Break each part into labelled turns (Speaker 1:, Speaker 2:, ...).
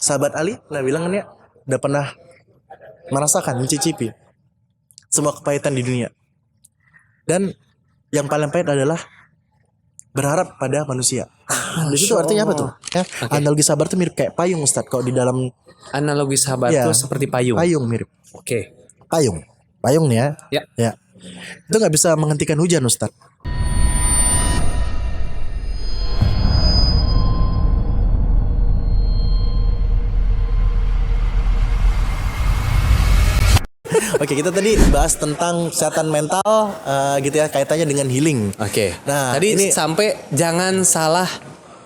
Speaker 1: Sahabat Ali, nah bilang kan ya, udah pernah merasakan, mencicipi semua kepahitan di dunia. Dan yang paling pahit adalah berharap pada manusia. Di situ artinya apa tuh? Ya, analogi sabar tuh mirip kayak payung, Ustadz. Kok di dalam
Speaker 2: Analogi sahabat
Speaker 1: Ya.
Speaker 2: tuh seperti payung.
Speaker 1: payung mirip.
Speaker 2: Oke.
Speaker 1: Payung nih ya.
Speaker 2: Ya.
Speaker 1: Ya. Itu nggak bisa menghentikan hujan, Ustadz. Oke, kita tadi bahas tentang kesehatan mental, gitu ya, kaitannya dengan healing.
Speaker 2: Oke.
Speaker 1: Nah,
Speaker 2: Tadi
Speaker 1: ini
Speaker 2: sampai jangan salah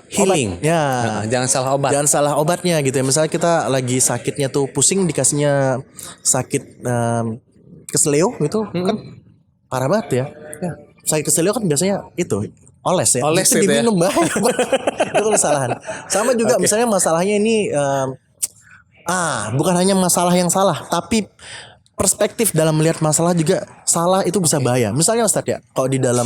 Speaker 2: healing.
Speaker 1: obat. Ya.
Speaker 2: Jangan salah obat.
Speaker 1: Jangan salah obatnya gitu ya. Misalnya kita lagi sakitnya tuh pusing, dikasihnya sakit keseleo gitu kan parah banget ya. Sakit keseleo kan biasanya itu oles ya.
Speaker 2: Oles
Speaker 1: itu
Speaker 2: itu ya.
Speaker 1: diminum bahaya. Itu kan kesalahan. Sama juga misalnya masalahnya ini bukan hanya masalah yang salah, tapi perspektif dalam melihat masalah juga salah, itu bisa bahaya. Misalnya Ustadz ya, kalau di dalam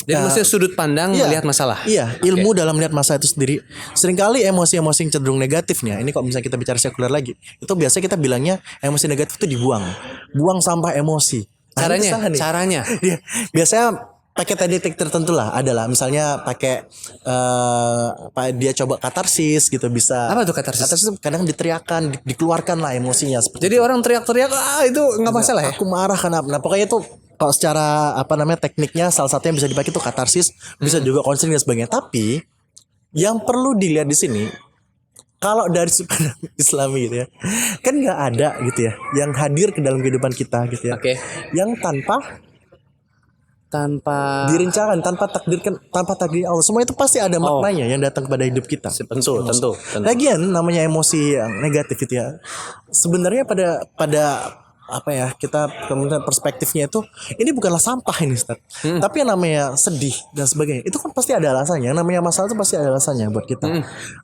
Speaker 2: Jadi maksudnya sudut pandang
Speaker 1: Iya.
Speaker 2: melihat masalah.
Speaker 1: Iya, ilmu dalam melihat masalah itu sendiri. Seringkali emosi-emosi yang cenderung negatifnya, ini kalau misalnya kita bicara sekuler lagi, itu biasanya kita bilangnya emosi negatif itu dibuang. Buang sampah emosi. Nah, ini salah nih.
Speaker 2: Caranya.
Speaker 1: Iya, biasanya pakai teknik tertentu lah, adalah misalnya pakai dia coba katarsis gitu, bisa.
Speaker 2: Apa tuh katarsis?
Speaker 1: Katarsis kadang diteriakan, dikeluarkan lah emosinya seperti
Speaker 2: Jadi orang teriak-teriak, itu nggak masalah ya?
Speaker 1: aku marah karena nah pokoknya itu kalau secara tekniknya salah satu yang bisa dipakai itu katarsis, bisa juga konseling dan sebagainya. Tapi yang perlu dilihat di sini, kalau dari sudut pandang Islami gitu ya, kan nggak ada gitu ya yang hadir ke dalam kehidupan kita gitu ya,
Speaker 2: Oke.
Speaker 1: yang tanpa direncanakan, tanpa takdir Allah. Semua itu pasti ada maknanya yang datang kepada hidup kita.
Speaker 2: Tentu.
Speaker 1: Lagian namanya emosi yang negatif gitu ya, sebenarnya pada apa ya, kita kemudian perspektifnya itu, ini bukanlah sampah ini Ustaz. Tapi yang namanya sedih dan sebagainya itu kan pasti ada alasannya. Yang namanya masalah itu pasti ada alasannya buat kita.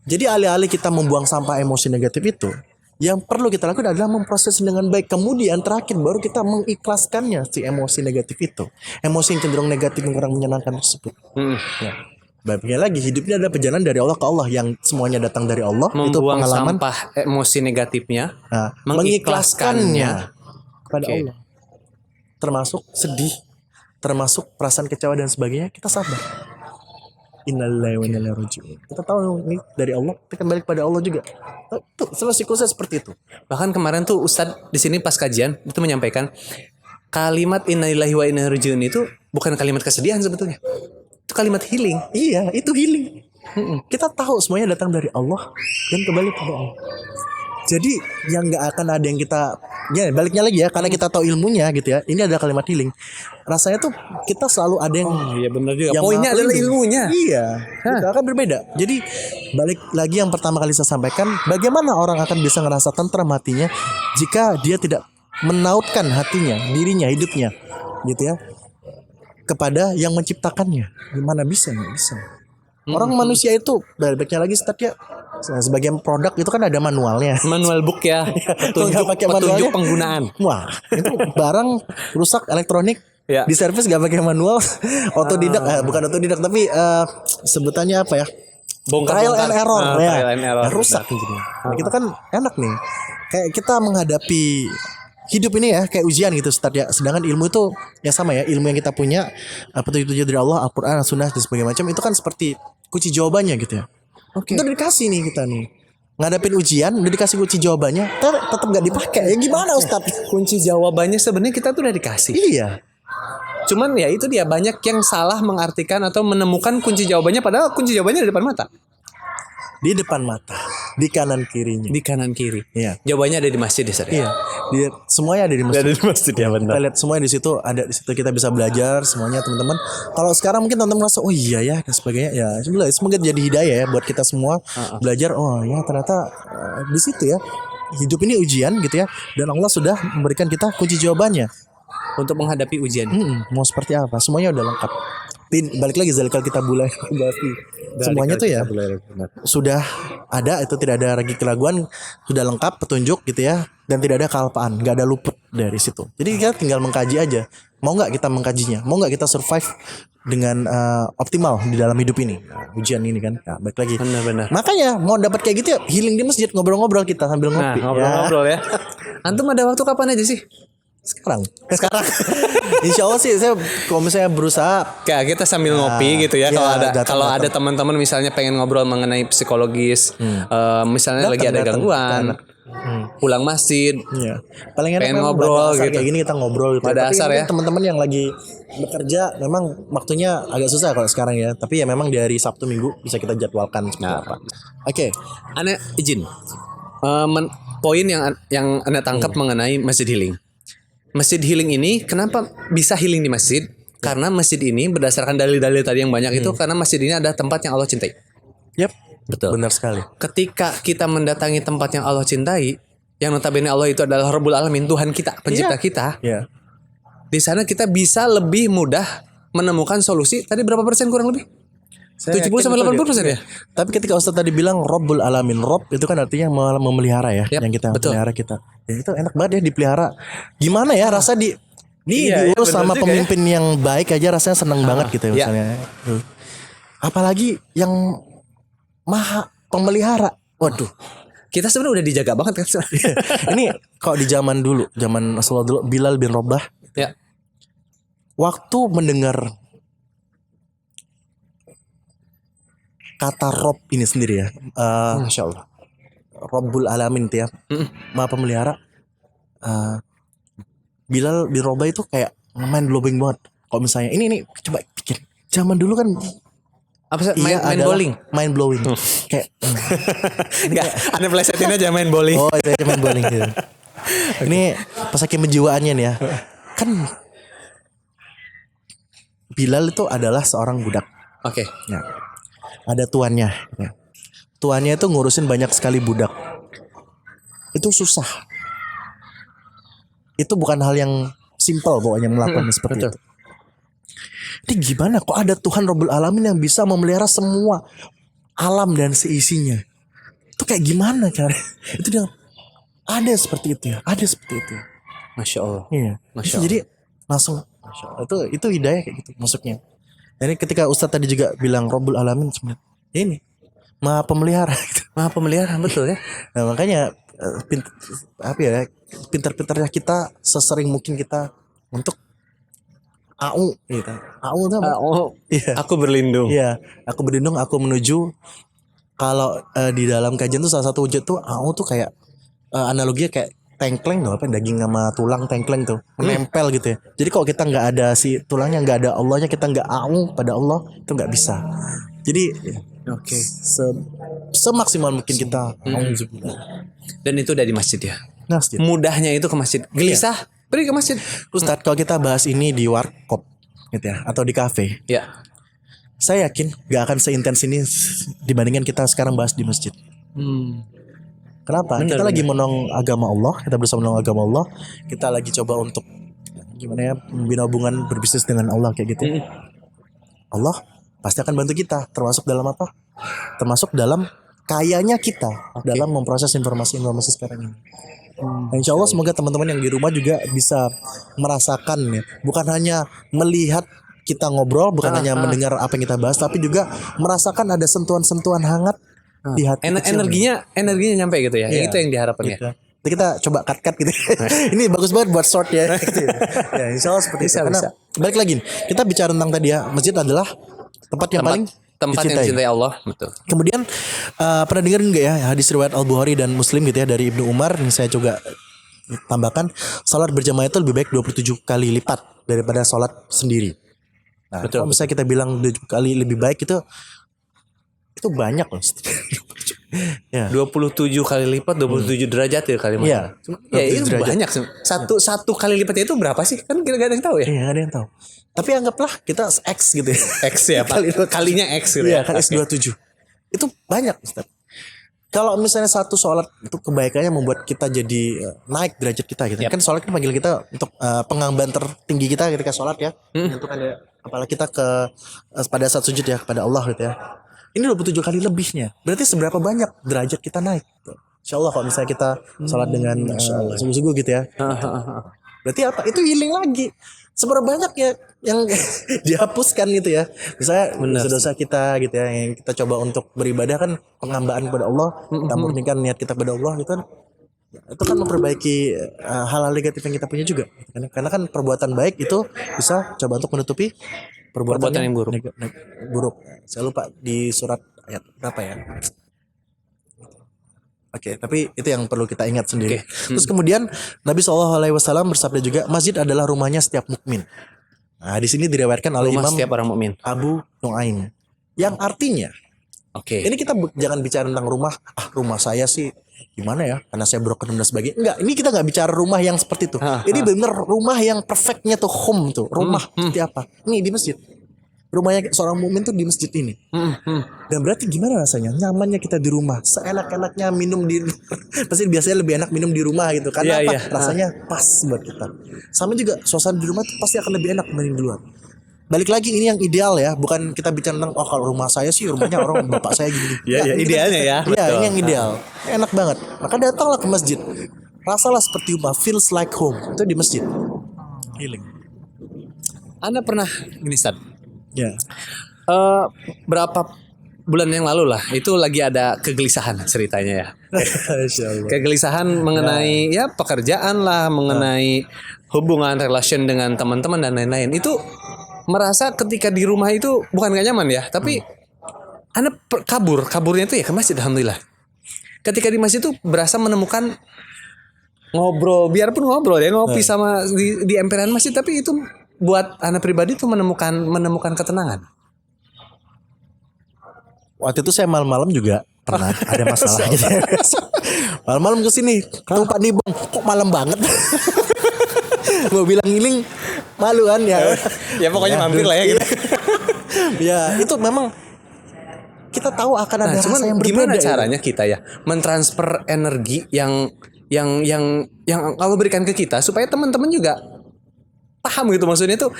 Speaker 1: Jadi alih-alih kita membuang sampah emosi negatif itu, yang perlu kita lakukan adalah memproses dengan baik. Kemudian terakhir baru kita mengikhlaskannya, si emosi negatif itu, emosi yang cenderung negatif yang kurang menyenangkan tersebut. Ya. Baiknya lagi, hidupnya adalah perjalanan dari Allah ke Allah, yang semuanya datang dari Allah. Itu
Speaker 2: Membuang
Speaker 1: pengalaman
Speaker 2: sampah emosi negatifnya,
Speaker 1: mengikhlaskannya kepada
Speaker 2: Oke.
Speaker 1: Allah, termasuk sedih, termasuk perasaan kecewa dan sebagainya, kita sabar. Innalillahi wa inna ilaihi raji'un. Kita tahu ini dari Allah, kita kembali kepada Allah juga. Tuh, siklusnya seperti itu.
Speaker 2: Bahkan kemarin tuh Ustadz di sini pas kajian itu menyampaikan kalimat innalillahi wa inna ilaihi raji'un itu bukan kalimat kesedihan sebetulnya. Itu kalimat healing.
Speaker 1: Iya, itu healing. Kita tahu semuanya datang dari Allah dan kembali kepada Allah. Jadi yang nggak akan ada yang kita, ya baliknya lagi ya, karena kita tahu ilmunya gitu ya. Ini adalah kalimat healing. Rasanya tuh kita selalu ada yang,
Speaker 2: Iya benar juga.
Speaker 1: yang
Speaker 2: Poinnya
Speaker 1: maha
Speaker 2: adalah
Speaker 1: pelindung.
Speaker 2: ilmunya.
Speaker 1: Iya, itu akan berbeda. Jadi balik lagi yang pertama kali saya sampaikan, bagaimana orang akan bisa ngerasa tentram hatinya jika dia tidak menautkan hatinya, dirinya, hidupnya, gitu ya, kepada yang menciptakannya. Gimana bisa? Nggak bisa. Orang manusia itu, baliknya lagi stat ya, sebagian produk itu kan ada manualnya.
Speaker 2: Manual book ya.
Speaker 1: Kalau nggak pakai manualnya,
Speaker 2: petunjuk penggunaan.
Speaker 1: wah, itu barang rusak elektronik,
Speaker 2: Ya.
Speaker 1: di servis nggak pakai manual, otodidak, bukan otodidak tapi sebutannya apa ya? Trial and error, ya.
Speaker 2: Trial and error.
Speaker 1: Ya, rusak gitu. Nah, kita kan enak nih, kayak kita menghadapi hidup ini ya kayak ujian gitu, Ustaz ya. Sedangkan ilmu itu ya sama ya, ilmu yang kita punya, petunjuk dari Allah, Al-Quran, Sunnah dan sebagainya macam, itu kan seperti kunci jawabannya gitu ya.
Speaker 2: Oke.
Speaker 1: Itu udah dikasih nih kita nih, ngadapin ujian udah dikasih kunci jawabannya, tetap nggak dipakai. Ya gimana Ustaz?
Speaker 2: Kunci jawabannya sebenarnya kita tuh udah dikasih.
Speaker 1: Iya.
Speaker 2: Cuman ya itu dia, banyak yang salah mengartikan atau menemukan kunci jawabannya padahal kunci jawabannya di depan mata.
Speaker 1: Di depan mata, di kanan kirinya.
Speaker 2: Di kanan kiri.
Speaker 1: Iya.
Speaker 2: Jawabannya ada di masjid ya, Sar?
Speaker 1: Iya. Semuanya ada di masjid.
Speaker 2: Ada di masjid ya benar.
Speaker 1: Kita lihat semuanya di situ, ada di situ, kita bisa belajar semuanya teman-teman. Kalau sekarang mungkin teman-teman merasa oh iya ya dan sebagainya, ya semoga jadi hidayah ya buat kita semua belajar. Oh ya ternyata di situ ya, hidup ini ujian gitu ya, dan Allah sudah memberikan kita kunci jawabannya
Speaker 2: Untuk menghadapi ujian.
Speaker 1: mau seperti apa, semuanya udah lengkap. Balik lagi zalikal kita mulai semuanya tuh ya sudah ada, itu tidak ada lagi keraguan, sudah lengkap petunjuk gitu ya, dan tidak ada kealpaan, nggak ada luput dari situ. Jadi kita tinggal mengkaji aja, Mau nggak kita mengkajinya? Mau nggak kita survive dengan optimal di dalam hidup ini? Nah, ujian ini kan. Nah, balik lagi.
Speaker 2: Benar-benar.
Speaker 1: Makanya mau dapat kayak gitu ya healing di masjid, ngobrol-ngobrol kita sambil
Speaker 2: Nah,
Speaker 1: ngopi.
Speaker 2: ngobrol-ngobrol ya. Antum ada waktu kapan aja sih?
Speaker 1: Sekarang. Insya Allah sih saya kalau misalnya berusaha.
Speaker 2: Kayak kita sambil ngopi gitu ya.
Speaker 1: ya,
Speaker 2: Kalau ada
Speaker 1: datang.
Speaker 2: teman-teman misalnya pengen ngobrol mengenai psikologis, misalnya lagi ada
Speaker 1: Datang.
Speaker 2: gangguan, pulang masjid,
Speaker 1: Iya. Paling enak
Speaker 2: pengen
Speaker 1: memang
Speaker 2: ngobrol
Speaker 1: pada asar
Speaker 2: gitu.
Speaker 1: kayak gini kita ngobrol gitu.
Speaker 2: Pada
Speaker 1: Tapi
Speaker 2: asar
Speaker 1: mungkin
Speaker 2: ya.
Speaker 1: teman-teman yang lagi bekerja memang waktunya agak susah kalau sekarang ya. Tapi ya memang di hari Sabtu Minggu bisa kita jadwalkan seperti
Speaker 2: Nah.
Speaker 1: apa. Oke.
Speaker 2: Anda izin. Poin yang Anda tangkap mengenai masjid healing. Masjid healing ini kenapa bisa healing di masjid? Karena masjid ini berdasarkan dalil-dalil tadi yang banyak itu karena masjid ini adalah tempat yang Allah cintai.
Speaker 1: Yep.
Speaker 2: Betul.
Speaker 1: Benar sekali.
Speaker 2: Ketika kita mendatangi tempat yang Allah cintai, yang notabene Allah itu adalah Rabbul Alamin, Tuhan kita, pencipta kita.
Speaker 1: Ya.
Speaker 2: Di sana kita bisa lebih mudah menemukan solusi. Tadi berapa persen kurang lebih? 70 sampai 80% ya?
Speaker 1: Tapi ketika Ustaz tadi bilang Rabbul Alamin, Rob itu kan artinya memelihara ya,
Speaker 2: Yap,
Speaker 1: yang kita
Speaker 2: betul.
Speaker 1: pelihara kita. Ya, itu enak banget ya dipelihara. Gimana ya rasa
Speaker 2: Iya,
Speaker 1: diurus
Speaker 2: benar
Speaker 1: sama
Speaker 2: juga
Speaker 1: pemimpin yang baik aja rasanya seneng banget gitu ya
Speaker 2: iya.
Speaker 1: misalnya. Tuh. Apalagi yang maha pemelihara. Waduh.
Speaker 2: Kita sebenarnya udah dijaga banget kan.
Speaker 1: Ini kok di zaman dulu, zaman Rasulullah dulu, Bilal bin Rabah
Speaker 2: Ya.
Speaker 1: waktu mendengar kata Rob ini sendiri ya,
Speaker 2: Masya Allah.
Speaker 1: Rabbul Alamin itu ya, maha pemelihara. Bilal bin Rabah itu kayak mind blowing banget. Kalau misalnya ini coba pikir, zaman dulu kan
Speaker 2: Apa sih? Main
Speaker 1: adalah
Speaker 2: bowling?
Speaker 1: mind blowing. Kayak
Speaker 2: Enggak, Anda plesetin aja main bowling.
Speaker 1: oh itu aja main bowling gitu. Ini pas saking menjiwaannya nih ya, kan Bilal itu adalah seorang budak.
Speaker 2: Oke.
Speaker 1: Ya. Ada tuannya. Ya. Tuannya itu ngurusin banyak sekali budak. Itu susah. Itu bukan hal yang simpel pokoknya melakukan seperti
Speaker 2: betul.
Speaker 1: itu. Ini gimana kok ada Tuhan Rabbul Alamin yang bisa memelihara semua alam dan seisinya? Itu kayak gimana cara? Itu dia ada seperti itu ya. Ada seperti itu.
Speaker 2: Masya Allah.
Speaker 1: Iya.
Speaker 2: Masya
Speaker 1: Jadi langsung Masya Allah. Itu hidayah kayak gitu maksudnya. Jadi ketika Ustadz tadi juga bilang Rabbul Alamin sebenarnya ini maha pemelihara gitu.
Speaker 2: Maha pemelihara betul ya.
Speaker 1: Nah makanya pintar-pintarnya kita sesering mungkin kita untuk AU gitu. AU itu apa? Iya.
Speaker 2: Aku berlindung.
Speaker 1: Iya, aku berlindung, aku menuju. Kalau di dalam kajian tuh salah satu wujud tuh AU tuh kayak analoginya kayak tengkleng tuh apa daging sama tulang tengkleng tuh menempel gitu ya. Jadi kalau kita nggak ada si tulangnya, nggak ada Allahnya, kita nggak AU pada Allah itu nggak bisa. Jadi
Speaker 2: Oke.
Speaker 1: semaksimal mungkin kita
Speaker 2: Dan itu udah di masjid ya.
Speaker 1: masjid.
Speaker 2: Mudahnya itu ke masjid. Gelisah, pergi ke masjid.
Speaker 1: Ustadz kalau kita bahas ini di warkop gitu ya atau di kafe,
Speaker 2: Ya.
Speaker 1: saya yakin nggak akan seintens ini dibandingkan kita sekarang bahas di masjid. Kenapa? Kita lagi menong agama Allah, kita berusaha menong agama Allah, kita lagi coba untuk gimana ya membina hubungan berbisnis dengan Allah kayak gitu. Allah pasti akan bantu kita, termasuk dalam apa? Termasuk dalam kayanya kita dalam memproses informasi-informasi sekarang ini. Nah, insya Allah semoga teman-teman yang di rumah juga bisa merasakan ya, bukan hanya melihat kita ngobrol, bukan hanya mendengar apa yang kita bahas, tapi juga merasakan ada sentuhan-sentuhan hangat di hati. kecil.
Speaker 2: Energinya nyampe gitu ya.
Speaker 1: Iya,
Speaker 2: Itu yang diharapkan ya.
Speaker 1: gitu. Nanti kita coba cut gitu. Ini bagus banget buat short ya. Gitu ya. Ya, insya Allah seperti
Speaker 2: Bisa,
Speaker 1: itu. Karena
Speaker 2: bisa.
Speaker 1: balik lagi, kita bicara tentang tadi ya, masjid adalah tempat yang paling
Speaker 2: Tempat yang
Speaker 1: dicintai.
Speaker 2: dicintai Allah, betul.
Speaker 1: Kemudian pernah dengar nggak ya hadis riwayat Al Bukhari dan Muslim gitu ya dari Ibnu Umar yang saya juga tambahkan, salat berjamaah itu lebih baik 27 kali lipat daripada salat sendiri. Nah,
Speaker 2: Betul.
Speaker 1: kalau misalnya kita bilang 27 kali lebih baik itu banyak loh. Ya.
Speaker 2: 27 kali lipat, 27 derajat ya kalimat.
Speaker 1: Iya.
Speaker 2: Ya itu
Speaker 1: 27 derajat.
Speaker 2: banyak sih. Satu kali lipatnya itu berapa sih? Kan gak ada yang tahu ya.
Speaker 1: Iya, nggak ada yang tahu. Tapi anggaplah kita X gitu ya.
Speaker 2: X ya, Pak. Kalinya X gitu
Speaker 1: Iya,
Speaker 2: ya.
Speaker 1: kan X27. Itu banyak, Ustaz. Kalau misalnya satu sholat itu kebaikannya membuat kita jadi naik derajat kita gitu. Kan sholat kan panggil kita untuk pengamban tertinggi kita ketika sholat ya. Itu kan ya, apalagi kita pada saat sujud ya kepada Allah gitu ya. Ini 27 kali lebihnya. Berarti seberapa banyak derajat kita naik. Insya Allah kalau misalnya kita sholat dengan sungguh-sungguh gitu ya. Berarti apa? Itu healing lagi. Seberapa banyak ya yang dihapuskan gitu ya. Misalnya dosa-dosa kita gitu ya, yang kita coba untuk beribadah kan penghambaan kepada Allah, kita murnikan niat kita kepada Allah gitu kan. Itu kan memperbaiki hal-hal negatif yang kita punya juga. Karena kan perbuatan baik itu bisa coba untuk menutupi perbuatan
Speaker 2: yang buruk.
Speaker 1: buruk. Saya lupa di surat ayat berapa ya. Oke, tapi itu yang perlu kita ingat sendiri. Terus kemudian Nabi SAW bersabda juga, masjid adalah rumahnya setiap mukmin. Nah, di sini diriwayatkan oleh
Speaker 2: Rumah
Speaker 1: Imam
Speaker 2: setiap orang mukmin.
Speaker 1: Abu Nuaim. Yang artinya, ini kita jangan bicara tentang rumah. Rumah saya sih gimana ya? Karena saya broken dan sebagainya. Enggak, ini kita nggak bicara rumah yang seperti itu. Ini bener rumah yang perfectnya tuh home tuh. Rumah seperti apa? Nih di masjid. Rumahnya seorang mukmin tuh di masjid ini. Dan berarti gimana rasanya? Nyamannya kita di rumah, seenak-enaknya minum di pasti biasanya lebih enak minum di rumah gitu. Karena apa? Rasanya pas buat kita. Sama juga suasana di rumah tuh pasti akan lebih enak dibanding di luar. Balik lagi ini yang ideal ya, bukan kita bicara tentang kalau rumah saya sih rumahnya orang bapak saya gini.
Speaker 2: Iya, idealnya ya.
Speaker 1: Iya, ini yang ideal. Enak banget. Maka datanglah ke masjid. Rasalah seperti rumah, feels like home. Itu di masjid. Healing.
Speaker 2: Anda pernah gini, Stad?
Speaker 1: Ya.
Speaker 2: Berapa bulan yang lalu lah, itu lagi ada kegelisahan ceritanya ya. Kegelisahan mengenai ya pekerjaan lah, mengenai hubungan relation dengan teman-teman dan lain-lain. Itu merasa ketika di rumah itu bukan gak nyaman ya, tapi Anda kaburnya itu ya ke masjid, alhamdulillah. Ketika di masjid itu berasa menemukan ngobrol, biarpun ngobrol ya, ngopi sama di emperan masjid, tapi itu buat Anda pribadi tuh menemukan ketenangan.
Speaker 1: Waktu itu saya malam-malam juga pernah ada masalah gitu. Malam-malam kesini, tuh Pak Nibong, kok malam banget? Mau bilang healing, malu kan ya?
Speaker 2: Ya pokoknya mampir lah ya gitu.
Speaker 1: Ya itu memang kita tahu akan ada rasa yang berbeda.
Speaker 2: Gimana caranya kita ya mentransfer energi yang Allah berikan ke kita supaya teman-teman juga paham gitu, maksudnya tuh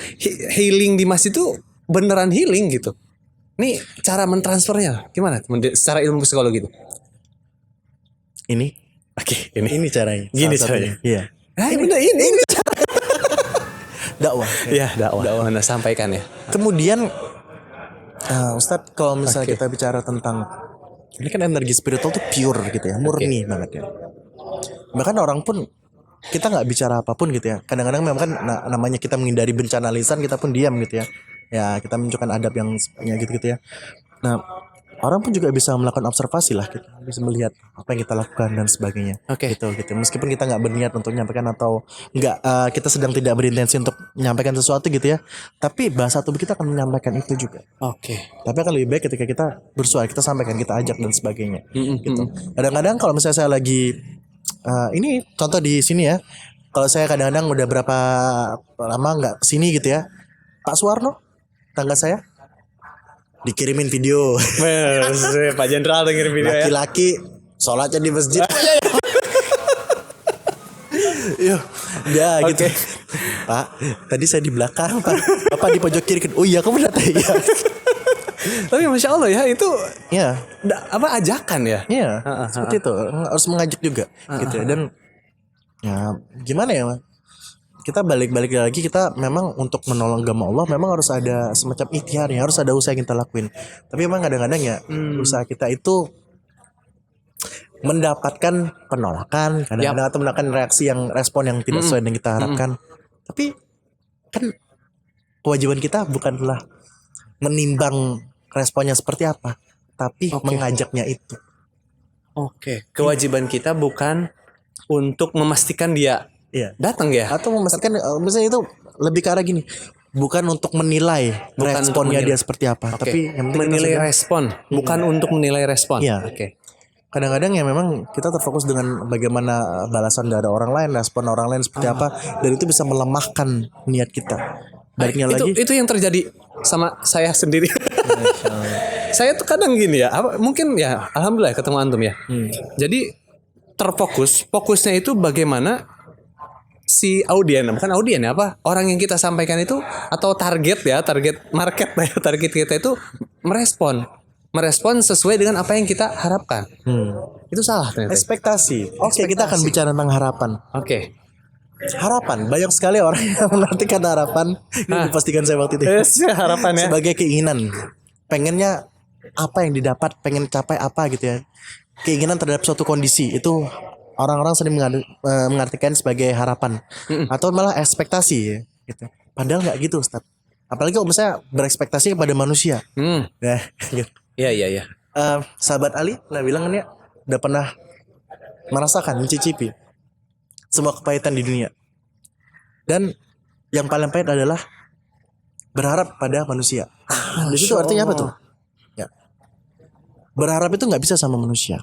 Speaker 2: healing di masjid itu beneran healing gitu. Nih cara mentransfernya gimana secara ilmu psikologi itu?
Speaker 1: Ini ini caranya.
Speaker 2: Gini caranya.
Speaker 1: Iya.
Speaker 2: Ini
Speaker 1: dakwah.
Speaker 2: Ya, dakwah. Anda sampaikan ya.
Speaker 1: Kemudian Ustadz, kalau misalnya kita bicara tentang ini kan energi spiritual tuh pure gitu ya, murni banget ya. Bahkan orang pun kita nggak bicara apapun gitu ya. Kadang-kadang memang kan namanya kita menghindari bencana lisan, kita pun diam gitu ya. Ya kita menunjukkan adab yang gitu-gitu ya. Nah orang pun juga bisa melakukan observasi lah, kita bisa melihat apa yang kita lakukan dan sebagainya. Gitu. Meskipun kita nggak berniat untuk menyampaikan atau nggak kita sedang tidak berintensi untuk menyampaikan sesuatu gitu ya. Tapi bahasa tubuh kita akan menyampaikan itu juga. Tapi akan lebih baik ketika kita bersuara, kita sampaikan, kita ajak dan sebagainya. Gitu. Kadang-kadang kalau misalnya saya lagi ini contoh di sini ya. Kalau saya kadang-kadang udah berapa lama nggak kesini gitu ya. Pak Suwarno, tangga saya, dikirimin video.
Speaker 2: Pak Jenderal ngirim video ya.
Speaker 1: Laki-laki sholatnya di masjid. Ya gitu. Pak, tadi saya di belakang, Pak. Bapak di pojok kiri. Oh iya, kamu datang ya.
Speaker 2: Tapi masya Allah ya itu
Speaker 1: ya
Speaker 2: ajakan ya.
Speaker 1: Iya, seperti itu. Harus mengajak juga gitu ya. Dan ya gimana ya, kita balik lagi, kita memang untuk menolong agama Allah memang harus ada semacam ikhtiar ya, harus ada usaha yang kita lakuin. Tapi memang kadang-kadang ya usaha kita itu mendapatkan penolakan kadang-kadang atau mendapatkan respon yang tidak sesuai dengan kita harapkan. Tapi kan kewajiban kita bukanlah menimbang responnya seperti apa, tapi mengajaknya itu.
Speaker 2: Kewajiban kita bukan untuk memastikan dia datang ya,
Speaker 1: atau memastikan misalnya itu lebih ke arah gini, bukan untuk menilai responnya dia seperti apa, tapi yang
Speaker 2: menilai respon, bukan untuk menilai respon.
Speaker 1: Kadang-kadang ya memang kita terfokus dengan bagaimana balasan dari orang lain, respon orang lain seperti apa, dan itu bisa melemahkan niat kita. Baliknya lagi
Speaker 2: itu yang terjadi sama saya sendiri. Saya tuh kadang gini ya, mungkin ya alhamdulillah ketemu antum ya. Jadi fokusnya itu bagaimana si bukan audien ya, orang yang kita sampaikan itu atau target market ya, target kita itu merespon sesuai dengan apa yang kita harapkan. Itu salah ternyata.
Speaker 1: Ekspektasi. Kita akan bicara tentang harapan. Harapan, banyak sekali orang yang mengartikan harapan. Ini dipastikan saya waktu itu
Speaker 2: Harapannya.
Speaker 1: sebagai keinginan, pengennya apa yang didapat, pengen capai apa gitu ya, keinginan terhadap suatu kondisi itu orang-orang sering mengartikan sebagai harapan atau malah ekspektasi ya, gitu. Padahal nggak gitu Ustaz. Apalagi kalau misalnya berekspektasi kepada manusia. Ya, gitu.
Speaker 2: Iya iya iya.
Speaker 1: Sahabat Ali pernah bilang kan ya, udah pernah merasakan, mencicipi semua kepahitan di dunia. Dan yang paling pahit adalah berharap pada manusia. Di situ artinya apa tuh? Ya. Berharap itu nggak bisa sama manusia.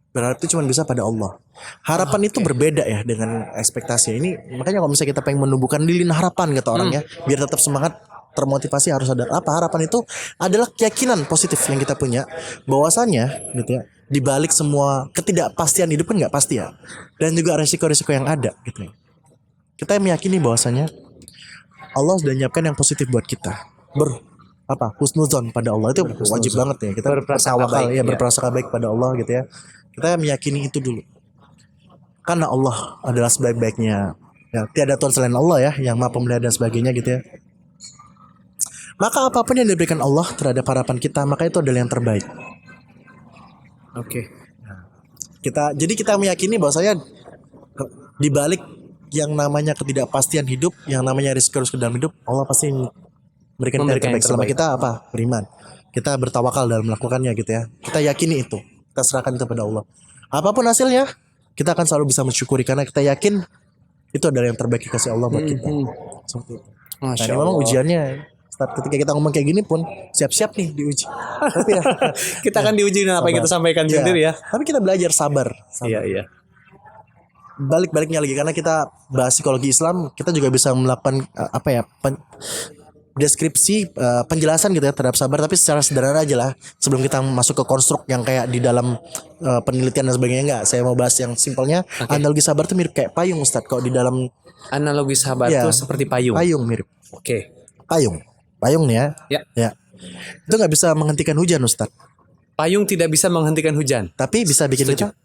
Speaker 1: Berharap itu cuma bisa pada Allah. Harapan itu berbeda ya dengan ekspektasi. Ini makanya kalau misalnya kita pengen menumbuhkan lilin harapan kata orangnya, biar tetap semangat, termotivasi, harus ada apa? Harapan itu adalah keyakinan positif yang kita punya bahwasannya gitu ya, di balik semua ketidakpastian hidup kan nggak pasti ya, dan juga resiko-resiko yang ada gitu ya. Kita meyakini bahwasanya Allah sudah menyiapkan yang positif buat kita. Husnuzon pada Allah itu wajib banget ya. Kita
Speaker 2: Berprasangka
Speaker 1: bertawakal
Speaker 2: baik,
Speaker 1: ya,
Speaker 2: ya.
Speaker 1: berprasangka baik pada Allah gitu ya. Kita meyakini itu dulu. Karena Allah adalah sebaik-baiknya. Ya, tiada Tuhan selain Allah ya, yang Maha Pemelihara dan sebagainya gitu ya. Maka apapun yang diberikan Allah terhadap harapan kita, maka itu adalah yang terbaik.
Speaker 2: Oke.
Speaker 1: Jadi kita meyakini bahwasanya di balik yang namanya ketidakpastian hidup, yang namanya risiko-risiko dalam hidup, Allah pasti memberikan yang terbaik. Selama kita beriman, kita bertawakal dalam melakukannya gitu ya. Kita yakini itu, kita serahkan itu pada Allah. Apapun hasilnya, kita akan selalu bisa mensyukuri karena kita yakin itu adalah yang terbaik dikasih Allah buat kita. Seperti itu. Nah, ini memang ujiannya. Ketika kita ngomong kayak gini pun siap-siap nih diuji. Tapi ya,
Speaker 2: Kita akan diuji dengan apa yang kita sampaikan sendiri ya.
Speaker 1: Tapi kita belajar sabar.
Speaker 2: Iya iya.
Speaker 1: Balik-baliknya lagi karena kita bahas psikologi Islam, kita juga bisa melakukan deskripsi penjelasan gitu ya terhadap sabar, tapi secara sederhana aja lah sebelum kita masuk ke konstruk yang kayak di dalam penelitian dan sebagainya. Enggak, saya mau bahas yang simpelnya. Analogi sabar itu mirip kayak payung Ustadz. Kalau di dalam
Speaker 2: Analogi sahabat itu seperti payung.
Speaker 1: Payung mirip.
Speaker 2: Oke.
Speaker 1: Payung nih
Speaker 2: Ya.
Speaker 1: ya. Itu nggak bisa menghentikan hujan Ustadz.
Speaker 2: Payung tidak bisa menghentikan hujan.
Speaker 1: Tapi bisa bikin kita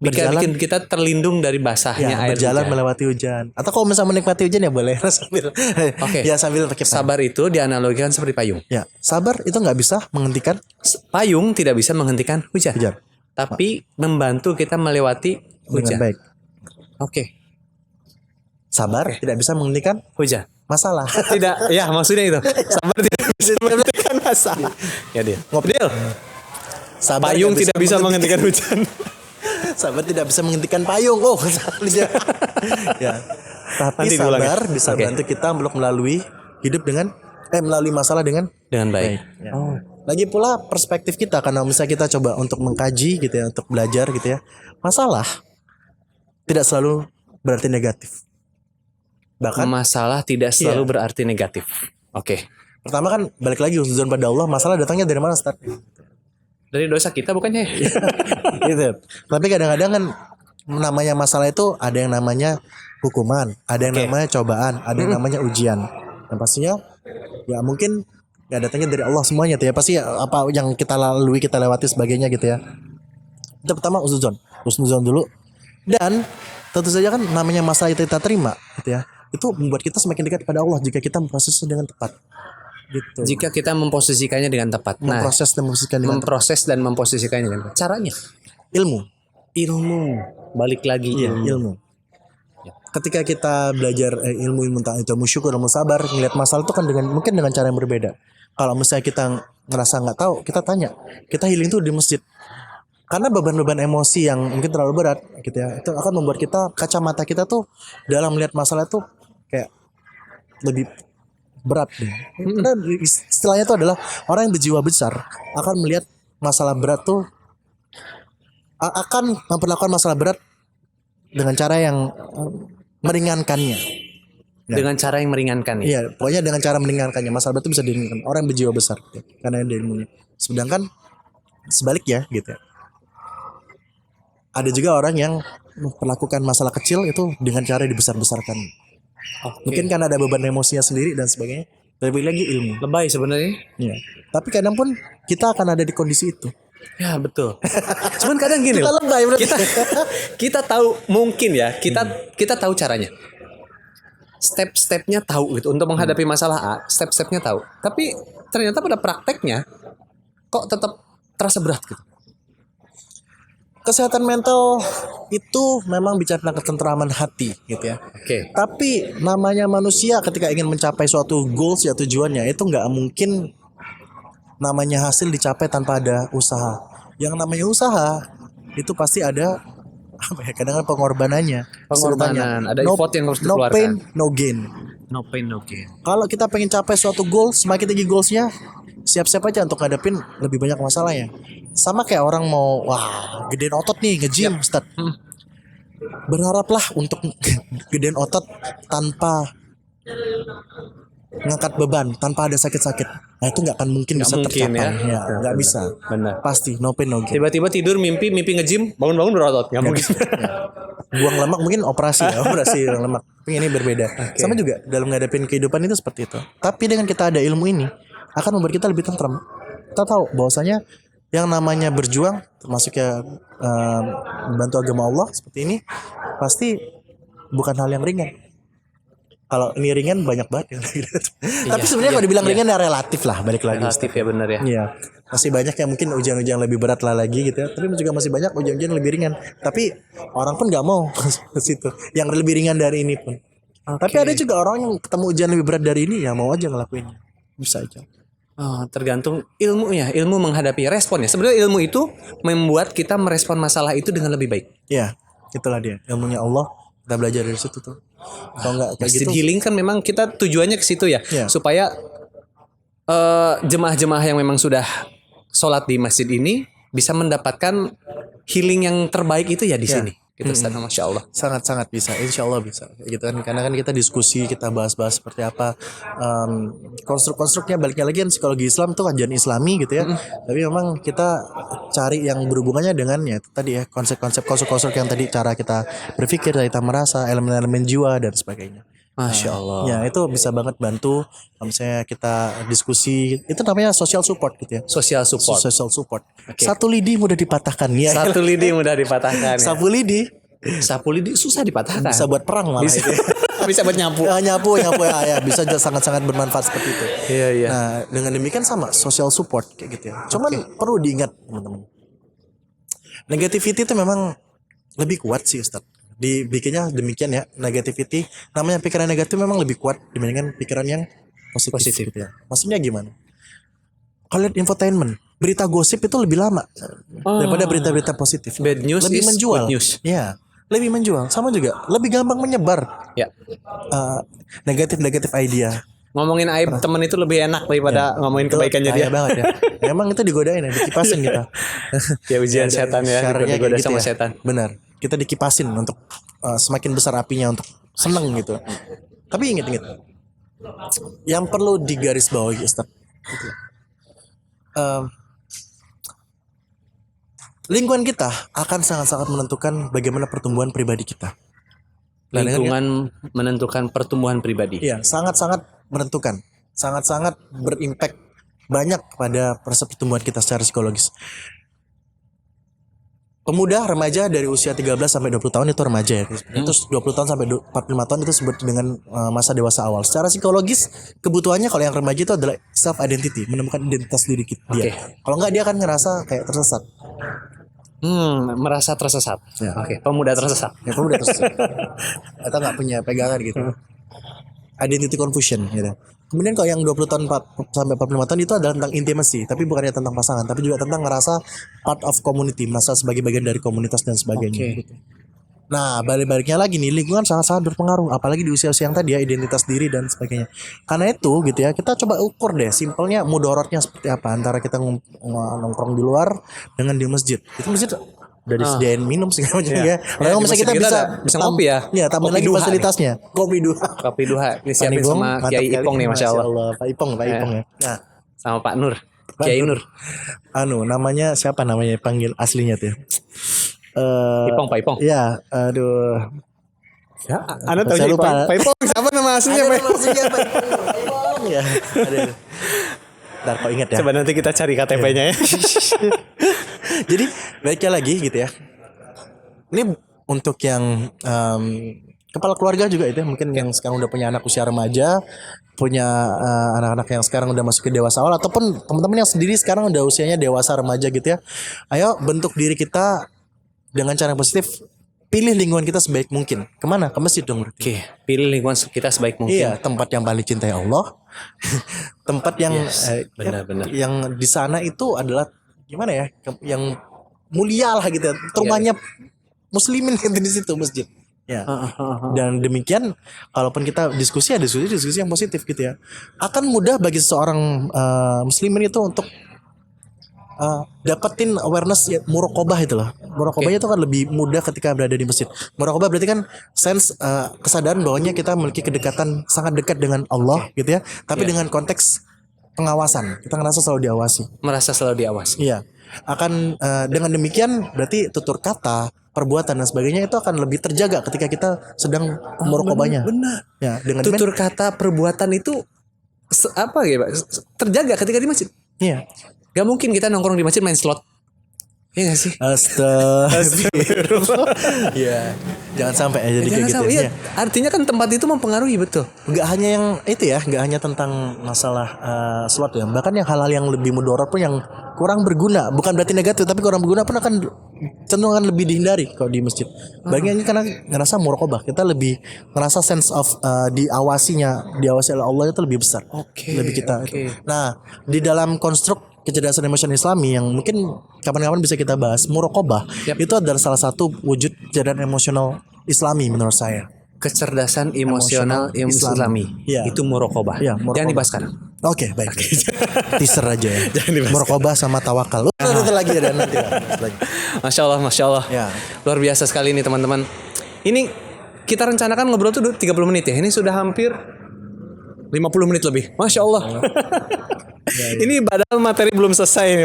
Speaker 1: berjalan,
Speaker 2: Bikin kita terlindung dari basahnya air
Speaker 1: berjalan
Speaker 2: hujan.
Speaker 1: melewati hujan. Atau kalau misalnya menikmati hujan ya boleh sambil.
Speaker 2: Oke.
Speaker 1: Ya sambil pakai payung.
Speaker 2: Sabar itu dianalogikan seperti payung.
Speaker 1: Ya, sabar itu nggak bisa menghentikan
Speaker 2: Payung tidak bisa menghentikan hujan.
Speaker 1: hujan
Speaker 2: Tapi membantu kita melewati
Speaker 1: dengan
Speaker 2: hujan.
Speaker 1: baik.
Speaker 2: Oke.
Speaker 1: Sabar tidak bisa menghentikan
Speaker 2: Hujan.
Speaker 1: masalah.
Speaker 2: Tidak, ya maksudnya itu. Sabar tidak bisa menghentikan masalah. Ya dia. Ngobrol.
Speaker 1: Sabar
Speaker 2: Payung tidak bisa menghentikan hujan.
Speaker 1: Sabar tidak bisa menghentikan payung. Oh, ya. Tapi
Speaker 2: Nanti diulang ya.
Speaker 1: sabar bisa bantu kita untuk melalui hidup dengan melalui masalah dengan
Speaker 2: baik.
Speaker 1: ya. Lagi pula perspektif kita, karena misalnya kita coba untuk mengkaji gitu ya, untuk belajar gitu ya. Masalah tidak selalu berarti negatif. Bahkan
Speaker 2: Masalah tidak selalu berarti negatif. Oke.
Speaker 1: pertama kan balik lagi husnuzon pada Allah, masalah datangnya dari mana Ustaz?
Speaker 2: Dari dosa kita bukannya?
Speaker 1: Gitu. Tapi kadang-kadang kan namanya masalah itu ada yang namanya hukuman, ada yang namanya cobaan, ada yang namanya ujian. Dan pastinya ya mungkin ya datangnya dari Allah semuanya tuh ya. Pasti apa yang kita lalui, kita lewati sebagainya gitu ya. Itu pertama husnuzon dulu. Dan tentu saja kan namanya masalah itu kita terima gitu ya. Itu membuat kita semakin dekat pada Allah jika kita memprosesnya dengan tepat. Gitu.
Speaker 2: Jika kita memposisikannya dengan tepat. Nah,
Speaker 1: Memproses dan memposisikan dengan
Speaker 2: memproses dan memposisikannya dengan tepat. Caranya
Speaker 1: ilmu.
Speaker 2: Balik lagi
Speaker 1: Ilmu. Ketika kita belajar ilmu tentang itu syukur, ilmu sabar, ngelihat masalah itu kan mungkin dengan cara yang berbeda. Kalau misalnya kita ngerasa nggak tahu, kita tanya. Kita healing tuh di masjid. Karena beban-beban emosi yang mungkin terlalu berat gitu ya, itu akan membuat kita, kacamata kita tuh dalam melihat masalah tuh kayak lebih berat deh. Karena istilahnya itu adalah orang yang berjiwa besar akan melihat masalah berat tuh, akan memperlakukan masalah berat dengan cara yang meringankannya.
Speaker 2: dengan cara yang meringankan ya.
Speaker 1: Iya, pokoknya dengan cara meringankannya. Masalah berat itu bisa diringankan. Orang yang berjiwa besar ya, karena ada ilmunya. Sedangkan sebaliknya gitu ya. Ada juga orang yang memperlakukan masalah kecil itu dengan cara dibesar-besarkan. Mungkin karena ada beban emosinya sendiri dan sebagainya. Lebih lagi ilmu.
Speaker 2: Lebay sebenarnya.
Speaker 1: Iya. Tapi kadang pun kita akan ada di kondisi itu.
Speaker 2: Ya betul. Cuman kadang gini
Speaker 1: Kita
Speaker 2: loh.
Speaker 1: lebay berarti.
Speaker 2: Kita tahu mungkin ya. Kita tahu caranya. step-stepnya tahu gitu untuk menghadapi masalah A, step-stepnya tahu. Tapi ternyata pada prakteknya kok tetap terasa berat gitu.
Speaker 1: Kesehatan mental itu memang bicara tentang ketentraman hati gitu ya.
Speaker 2: Oke.
Speaker 1: Tapi namanya manusia ketika ingin mencapai suatu goals ya tujuannya itu nggak mungkin namanya hasil dicapai tanpa ada usaha. Yang namanya usaha itu pasti ada apa ya, kadang-kadang pengorbanannya.
Speaker 2: Pengorbanan, ada
Speaker 1: no,
Speaker 2: effort yang harus
Speaker 1: no
Speaker 2: dikeluarkan.
Speaker 1: pain, no gain.
Speaker 2: No pain no gain.
Speaker 1: Kalau kita pengen capai suatu goal, semakin tinggi goalsnya, siap-siap aja untuk ngadepin lebih banyak masalahnya. Sama kayak orang mau, wah, gedein otot nih, nge-gym, Ustaz. Berharaplah untuk gedein otot tanpa ngangkat beban, tanpa ada sakit-sakit. Nah itu nggak akan mungkin
Speaker 2: Nggak
Speaker 1: bisa
Speaker 2: mungkin,
Speaker 1: tercapai.
Speaker 2: ya.
Speaker 1: Ya, nggak bisa.
Speaker 2: Benar.
Speaker 1: Pasti, no pain, no gain.
Speaker 2: Tiba-tiba tidur mimpi nge-gym, bangun-bangun berotot, nggak mungkin.
Speaker 1: Buang lemak mungkin operasi ya, operasi buang lemak. Tapi ini berbeda. Sama juga dalam ngadepin kehidupan itu seperti itu. Tapi dengan kita ada ilmu ini akan membuat kita lebih tenteram. Kita tahu bahwasanya yang namanya berjuang termasuk ya membantu agama Allah seperti ini pasti bukan hal yang ringan. Kalau ini ringan banyak banget yang tapi sebenarnya kalau dibilang ringan ya relatif lah, balik lagi.
Speaker 2: Relatif ya, benar ya.
Speaker 1: Iya. Masih banyak yang mungkin ujian-ujian lebih berat lah lagi gitu ya. Tapi juga masih banyak ujian-ujian lebih ringan. Tapi orang pun nggak mau ke situ. Yang lebih ringan dari ini pun. Tapi ada juga orang yang ketemu ujian lebih berat dari ini ya mau aja ngelakuinnya. Bisa aja.
Speaker 2: Oh, tergantung ilmunya, ilmu menghadapi responnya. Sebenarnya ilmu itu membuat kita merespon masalah itu dengan lebih baik.
Speaker 1: Iya, itulah dia. Ilmunya Allah. Kita belajar dari situ tuh. Kalau nggak kayak
Speaker 2: Masjid
Speaker 1: gitu.
Speaker 2: healing kan memang kita tujuannya ke situ ya,
Speaker 1: Iya.
Speaker 2: supaya jemaah-jemaah yang memang sudah sholat di masjid ini bisa mendapatkan healing yang terbaik itu ya di
Speaker 1: Iya.
Speaker 2: sini. Gitu, Ustaz, Masya Allah.
Speaker 1: Sangat-sangat bisa, insya Allah bisa gitu kan, karena kan kita diskusi, kita bahas-bahas seperti apa konstruk-konstruknya. Baliknya lagi kan psikologi Islam tuh kajian Islami gitu ya, tapi memang kita cari yang berhubungannya dengan ya itu tadi ya, konsep-konsep konstruk-konstruk yang tadi, cara kita berpikir, cara kita merasa, elemen-elemen jiwa dan sebagainya.
Speaker 2: Masya Allah.
Speaker 1: Ya itu bisa banget bantu kalau misalnya kita diskusi, itu namanya social support gitu ya.
Speaker 2: Social support.
Speaker 1: Social support. Satu lidi mudah dipatahkan ya.
Speaker 2: Satu lidi mudah dipatahkan.
Speaker 1: Sapu lidi
Speaker 2: Sapu lidi susah dipatahkan.
Speaker 1: bisa buat perang malah
Speaker 2: Bisa.
Speaker 1: itu.
Speaker 2: Bisa buat nyapu.
Speaker 1: Nyapu ya bisa sangat-sangat bermanfaat seperti itu.
Speaker 2: Iya, iya.
Speaker 1: Nah dengan demikian sama social support kayak gitu ya. Cuman perlu diingat teman-teman, negativity itu memang lebih kuat sih Ustaz. Dibikinnya demikian ya, negativity, namanya pikiran negatif memang lebih kuat dibandingkan pikiran yang positif. Gitu ya. Maksudnya gimana? Kalau lihat infotainment, berita gosip itu lebih lama daripada berita-berita positif.
Speaker 2: Bad news
Speaker 1: lebih
Speaker 2: is
Speaker 1: menjual.
Speaker 2: good news.
Speaker 1: Ya, lebih menjual. Sama juga, lebih gampang menyebar
Speaker 2: Ya.
Speaker 1: negatif idea.
Speaker 2: Ngomongin aib temen itu lebih enak daripada ngomongin kebaikannya dia.
Speaker 1: Bahaya banget ya. Emang itu digodain ya, dikipasin kita.
Speaker 2: Ya ujian setan ya,
Speaker 1: Syaranya
Speaker 2: digoda
Speaker 1: kayak gitu
Speaker 2: sama
Speaker 1: ya.
Speaker 2: setan.
Speaker 1: Benar. Kita dikipasin untuk semakin besar apinya, untuk seneng gitu. Tapi ingat yang perlu digarisbawahi Ustaz, gitu. Lingkungan kita akan sangat-sangat menentukan bagaimana pertumbuhan pribadi kita. Nah,
Speaker 2: Lingkungan menentukan pertumbuhan pribadi.
Speaker 1: Iya, sangat-sangat menentukan, sangat-sangat berimpact banyak pada proses pertumbuhan kita secara psikologis. Pemuda remaja dari usia 13 sampai 20 tahun itu remaja ya. Terus 20 tahun sampai 45 tahun itu disebut dengan masa dewasa awal. Secara psikologis kebutuhannya kalau yang remaja itu adalah self identity, menemukan identitas diri dia.
Speaker 2: Oke.
Speaker 1: Kalau enggak dia akan ngerasa kayak tersesat.
Speaker 2: Merasa tersesat.
Speaker 1: Ya.
Speaker 2: Oke, pemuda tersesat.
Speaker 1: Ya pemuda tersesat. Atau nggak punya pegangan gitu. Identity confusion gitu. Kemudian kalau yang 20 tahun sampai 45 tahun itu adalah tentang intimacy, tapi bukannya tentang pasangan, tapi juga tentang ngerasa part of community, merasa sebagai bagian dari komunitas dan sebagainya.
Speaker 2: Oke.
Speaker 1: Nah, balik-baliknya lagi nih, lingkungan sangat-sangat berpengaruh, apalagi di usia-usia yang tadi ya, identitas diri dan sebagainya. Karena itu gitu ya, kita coba ukur deh simpelnya mudorotnya seperti apa antara kita nongkrong di luar dengan di masjid. Itu masjid dari sediain minum segala macam ya. Kalau misalnya kita bisa
Speaker 2: ngopi ya.
Speaker 1: Ya, tambah
Speaker 2: Kopi
Speaker 1: lagi
Speaker 2: duha
Speaker 1: fasilitasnya. Kopi duha.
Speaker 2: Kopi duha disiapin sama Kiai Ipong nih, Masya Allah.
Speaker 1: Pak Ipong ya. Nah,
Speaker 2: Sama Pak Nur. Kiai Nur.
Speaker 1: Namanya siapa namanya panggil aslinya tuh?
Speaker 2: Ipong, Pak Ipong.
Speaker 1: Iya, aduh.
Speaker 2: Ya, Anda tahu
Speaker 1: Saya lupa.
Speaker 2: Pak Ipong siapa nama aslinya, Pak?
Speaker 1: Ipong ya. Aduh. Ntar kok ingat ya.
Speaker 2: Coba nanti kita cari KTP-nya ya.
Speaker 1: Jadi baiknya lagi gitu ya. Ini untuk yang kepala keluarga juga itu ya, mungkin yang sekarang udah punya anak usia remaja, punya anak-anak yang sekarang udah masuk ke dewasa awal, ataupun teman-teman yang sendiri sekarang udah usianya dewasa remaja gitu ya. Ayo bentuk diri kita dengan cara yang positif. Pilih lingkungan kita sebaik mungkin. Kemana? Ke masjid dong.
Speaker 2: Oke, pilih lingkungan kita sebaik mungkin.
Speaker 1: Iya, tempat yang paling cintai Allah. Tempat yang
Speaker 2: benar-benar.
Speaker 1: yang di sana itu adalah gimana ya? Yang mulia lah gitu. Rumahnya muslimin gitu di situ masjid. Ya. Dan demikian kalaupun kita diskusi yang positif gitu ya. Akan mudah bagi seorang muslimin itu untuk dapetin awareness ya, muraqabah itu loh. Muraqabahnya itu kan lebih mudah ketika berada di masjid. Muraqabah berarti kan sense kesadaran bahwanya kita memiliki kedekatan sangat dekat dengan Allah gitu ya. Tapi dengan konteks pengawasan. Kita ngerasa selalu diawasi.
Speaker 2: Merasa selalu diawasi.
Speaker 1: Iya. Akan dengan demikian berarti tutur kata, perbuatan dan sebagainya itu akan lebih terjaga ketika kita sedang muraqabahnya.
Speaker 2: Benar.
Speaker 1: Ya, dengan
Speaker 2: Tutur kata, perbuatan itu apa ya, Pak? Terjaga ketika di masjid.
Speaker 1: Iya.
Speaker 2: Gak mungkin kita nongkrong di masjid main slot. Iya gak sih?
Speaker 1: Astagfirullah. Iya. Jangan sampai aja jadi kayak gitu.
Speaker 2: Iya.
Speaker 1: Ya.
Speaker 2: Artinya kan tempat itu mempengaruhi, betul.
Speaker 1: Gak hanya yang itu ya, gak hanya tentang masalah slot ya, bahkan yang hal-hal yang lebih mudarat pun yang kurang berguna, bukan berarti negatif, tapi kurang berguna pun akan cenderung akan lebih dihindari kalau di masjid. Bagian ini karena ngerasa muraqabah, kita lebih ngerasa sense of diawasi oleh Allah itu lebih besar. Lebih kita. Itu. Nah, di dalam konstruk kecerdasan emosional Islami yang mungkin kapan-kapan bisa kita bahas, muraqabah itu adalah salah satu wujud kecerdasan emosional Islami menurut saya.
Speaker 2: Kecerdasan emosional Islami.
Speaker 1: Ya.
Speaker 2: Itu muraqabah.
Speaker 1: Ya, muraqabah.
Speaker 2: Jangan dibahas sekarang.
Speaker 1: Oke, baik. Teaser aja ya.
Speaker 2: Jangan dibahas.
Speaker 1: Muraqabah sama tawakal. Nanti lagi ya, nanti lagi.
Speaker 2: Masya Allah.
Speaker 1: Ya.
Speaker 2: Luar biasa sekali nih teman-teman. Ini kita rencanakan ngobrol tuh 30 menit ya. Ini sudah hampir 50 menit lebih. Masya Allah. Ini padahal materi belum selesai.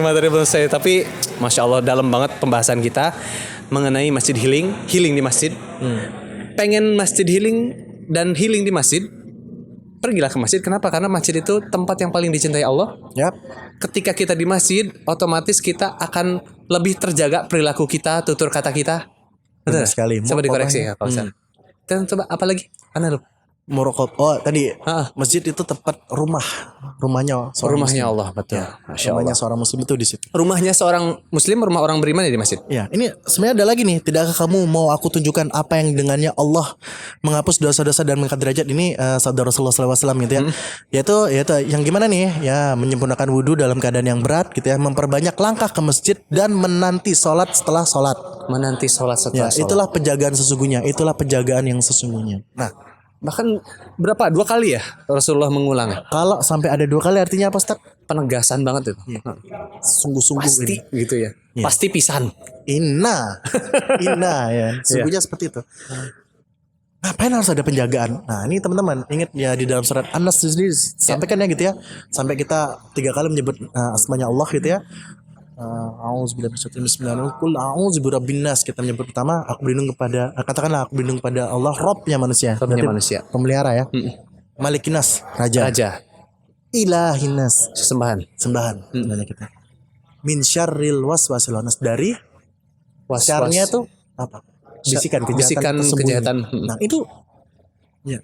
Speaker 2: Tapi Masya Allah dalam banget pembahasan kita mengenai masjid healing di masjid. Pengen masjid healing dan healing di masjid, pergilah ke masjid. Kenapa? Karena masjid itu tempat yang paling dicintai Allah.
Speaker 1: Yap.
Speaker 2: Ketika kita di masjid, otomatis kita akan lebih terjaga perilaku kita, tutur kata kita.
Speaker 1: Benar sekali.
Speaker 2: Coba dikoreksi ya Pak Ustaz. Dan coba apa lagi? Mana lu?
Speaker 1: Muraqabah. Oh, tadi masjid itu tempat rumahnya seorang
Speaker 2: Rumahnya
Speaker 1: muslim.
Speaker 2: Allah, betul.
Speaker 1: Ya,
Speaker 2: Masya
Speaker 1: rumahnya
Speaker 2: Allah.
Speaker 1: seorang muslim itu di situ.
Speaker 2: Rumahnya seorang muslim, rumah orang beriman ya di masjid.
Speaker 1: Ya, ini sebenarnya ada lagi nih. Tidakkah kamu mau aku tunjukkan apa yang dengannya Allah menghapus dosa-dosa dan mengangkat derajat? Ini sabda Rasulullah SAW gitu ya. Yaitu yang gimana nih? Ya, menyempurnakan wudhu dalam keadaan yang berat gitu ya. Memperbanyak langkah ke masjid dan menanti sholat setelah sholat.
Speaker 2: Menanti sholat setelah sholat.
Speaker 1: Itulah penjagaan sesungguhnya. Itulah penjagaan yang sesungguhnya. Nah,
Speaker 2: bahkan berapa? 2 kali ya Rasulullah mengulangnya.
Speaker 1: kalau sampai ada 2 kali artinya apa, Ustaz?
Speaker 2: Penegasan banget itu.
Speaker 1: Sungguh-sungguh
Speaker 2: Pasti
Speaker 1: ini.
Speaker 2: gitu ya. Pasti pisan.
Speaker 1: Inna ya. Sungguhnya seperti itu. Ngapain harus ada penjagaan? Nah, ini teman-teman ingat ya di dalam surat An-Nas sendiri sampaikan ya gitu ya. Sampai kita 3 kali menyebut asmanya Allah gitu ya. A'udzubillahi minasyaitonir rajim. Qul a'udzu birabbin nas. Kita menyebut pertama aku berlindung kepada katakanlah aku berlindung kepada Allah Rabbnya manusia.
Speaker 2: Rabbnya
Speaker 1: Berarti
Speaker 2: manusia.
Speaker 1: Pemelihara ya. Malikinas, raja. Ilahinas, sembahan namanya kita. Min syarril waswasil khannas, dari syarnya itu apa? Bisikan
Speaker 2: kejahatan.
Speaker 1: Nah, itu ya.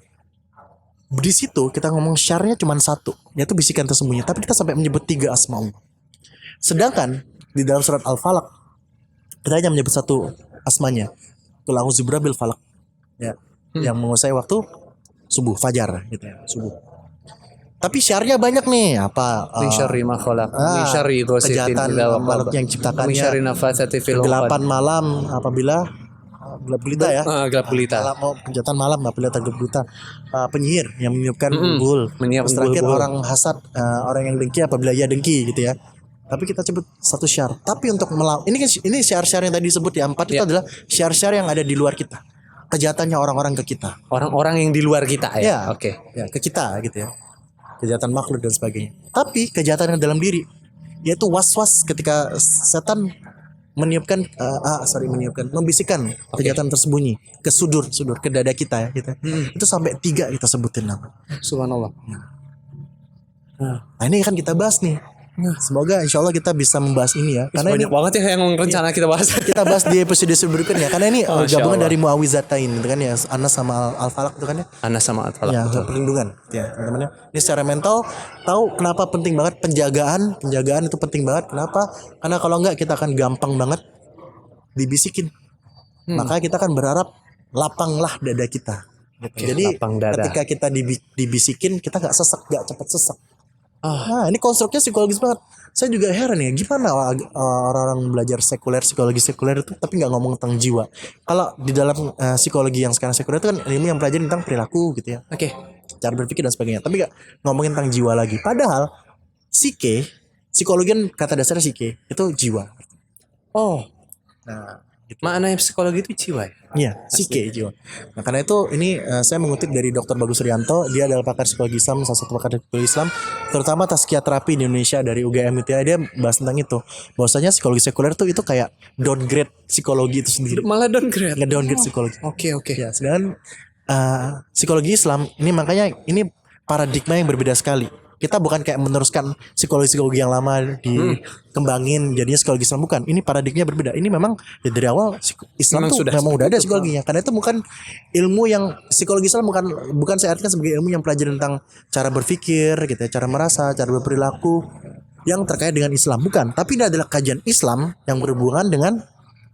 Speaker 1: Di situ kita ngomong syarnya cuma satu, yaitu bisikan tersembunyi, tapi kita sampai menyebut 3 asma Allah. Sedangkan di dalam surat Al-Falaq kita hanya menyebut 1 asmanya. Qul a'udzu birabbil falaq. Ya, yang menguasai waktu subuh, fajar gitu ya, subuh. Tapi syarnya banyak nih, apa?
Speaker 2: Min syarri ma khalaq, min syarri ghasiqin idza waqab,
Speaker 1: makhluk yang ciptakannya,
Speaker 2: min syarri nafatsati fil 'uqad,
Speaker 1: kegelapan malam apabila gelap gulita ya.
Speaker 2: Gelap gulita.
Speaker 1: Kejahatan malam apabila gelap gulita. Penyihir yang meniupkan unggul. Terus terakhir orang hasad, orang yang dengki apabila ia dengki gitu ya. Tapi kita sebut 1 syar. Tapi untuk melawan ini syar-syar yang tadi disebut ya 4 itu adalah syar-syar yang ada di luar kita. Kejahatannya orang-orang ke kita.
Speaker 2: Orang-orang yang di luar kita ya.
Speaker 1: Ya.
Speaker 2: Oke.
Speaker 1: Ya, ke kita gitu ya. Kejahatan makhluk dan sebagainya. Tapi kejahatan yang dalam diri, yaitu was-was ketika setan membisikkan kejahatan tersembunyi ke sudur ke dada kita ya gitu. Itu sampai 3 kita sebutin nama.
Speaker 2: Subhanallah.
Speaker 1: Nah, ini kan kita bahas nih. Semoga insya Allah kita bisa membahas ini ya. Karena
Speaker 2: Banyak
Speaker 1: ini
Speaker 2: banget ya yang rencana kita bahas.
Speaker 1: kita bahas di episode berikutnya. Karena ini
Speaker 2: Masya
Speaker 1: gabungan
Speaker 2: Allah.
Speaker 1: dari Muawizatain itu kan ya, Anas sama Al-Falaq itu kan ya.
Speaker 2: Anas sama Al-Falaq.
Speaker 1: Ya, perlindungan ya teman-teman ya. Ini secara mental tahu kenapa penting banget penjagaan itu penting banget. Kenapa? Karena kalau enggak kita akan gampang banget dibisikin. Maka kita akan berharap lapanglah dada kita. Gitu. Jadi
Speaker 2: lapang dada.
Speaker 1: ketika kita dibisikin kita nggak sesek, nggak cepat sesek. Nah, ini konstruknya psikologis banget. Saya juga heran ya, gimana orang-orang belajar psikologi sekuler itu tapi nggak ngomong tentang jiwa. Kalau di dalam psikologi yang sekarang sekuler itu kan ilmu yang pelajari tentang perilaku gitu ya,
Speaker 2: Oke.
Speaker 1: cara berpikir dan sebagainya. Tapi nggak ngomongin tentang jiwa lagi. Padahal psikologi kan kata dasarnya psike itu jiwa.
Speaker 2: Oh,
Speaker 1: Nah,
Speaker 2: makna psikologi itu jiwa ya?
Speaker 1: iya, psike jiwa. Nah, karena itu ini saya mengutip dari Dr. Bagus Rianto, dia adalah pakar psikologi Islam, salah satu pakar psikologi Islam, terutama tazkiyah terapi di Indonesia dari UGM itu ya. Dia bahas tentang itu. Bahwasanya psikologi sekuler itu kayak downgrade psikologi itu sendiri.
Speaker 2: Malah downgrade.
Speaker 1: Nge-downgrade psikologi.
Speaker 2: Oke.
Speaker 1: Ya, sedangkan psikologi Islam ini makanya ini paradigma yang berbeda sekali. Kita bukan kayak meneruskan psikologi yang lama dikembangin jadinya psikologi Islam, bukan. Ini paradigmanya berbeda. Ini memang ya dari awal Islam
Speaker 2: Memang
Speaker 1: tuh
Speaker 2: sudah
Speaker 1: memang udah ada
Speaker 2: seperti itu.
Speaker 1: psikologinya. Karena itu bukan ilmu yang psikologi Islam bukan saya artikan sebagai ilmu yang pelajari tentang cara berpikir gitu ya, cara merasa, cara berperilaku yang terkait dengan Islam, bukan. Tapi ini adalah kajian Islam yang berhubungan dengan